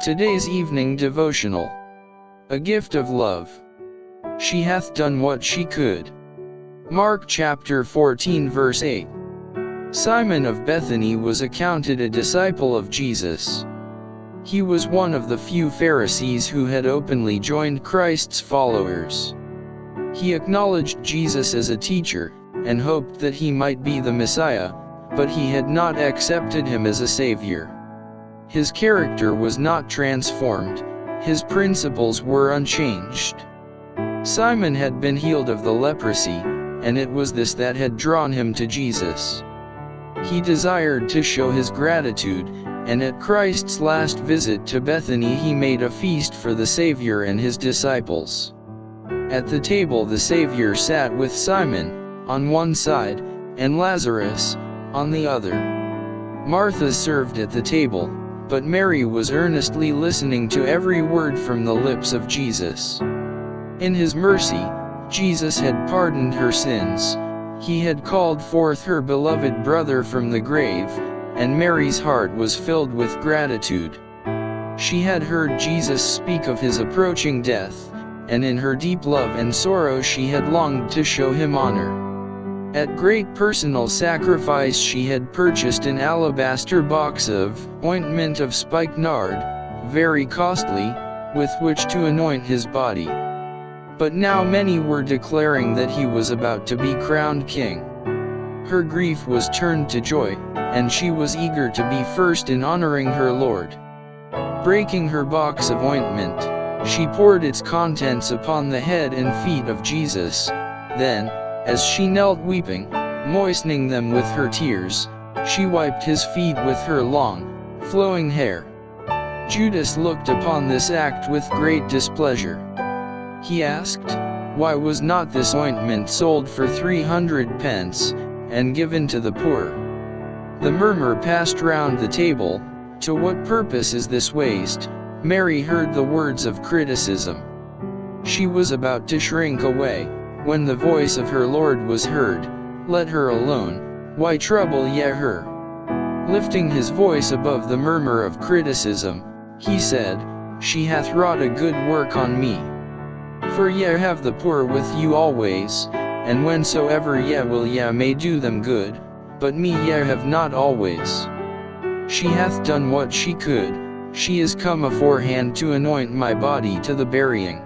Today's evening devotional. A gift of love. She hath done what she could. Mark chapter 14 verse 8. Simon of Bethany was accounted a disciple of Jesus. He was one of the few Pharisees who had openly joined Christ's followers. He acknowledged Jesus as a teacher, and hoped that he might be the Messiah, but he had not accepted him as a Savior. His character was not transformed, his principles were unchanged. Simon had been healed of the leprosy, and it was this that had drawn him to Jesus. He desired to show his gratitude, and at Christ's last visit to Bethany he made a feast for the Saviour and his disciples. At the table the Saviour sat with Simon, on one side, and Lazarus, on the other. Martha served at the table, but Mary was earnestly listening to every word from the lips of Jesus. In his mercy, Jesus had pardoned her sins. He had called forth her beloved brother from the grave, and Mary's heart was filled with gratitude. She had heard Jesus speak of his approaching death, and in her deep love and sorrow she had longed to show him honor. At great personal sacrifice she had purchased an alabaster box of ointment of spikenard, very costly, with which to anoint his body. But now many were declaring that he was about to be crowned king. Her grief was turned to joy, and she was eager to be first in honoring her Lord. Breaking her box of ointment, she poured its contents upon the head and feet of Jesus. Then, as she knelt weeping, moistening them with her tears, she wiped his feet with her long, flowing hair. Judas looked upon this act with great displeasure. He asked, "Why was not this ointment sold for 300 pence, and given to the poor?" The murmur passed round the table, "To what purpose is this waste?" Mary heard the words of criticism. She was about to shrink away, when the voice of her Lord was heard, "Let her alone, why trouble ye her?" Lifting his voice above the murmur of criticism, he said, "She hath wrought a good work on me. For ye have the poor with you always, and whensoever ye will ye may do them good, but me ye have not always. She hath done what she could, she is come aforehand to anoint my body to the burying.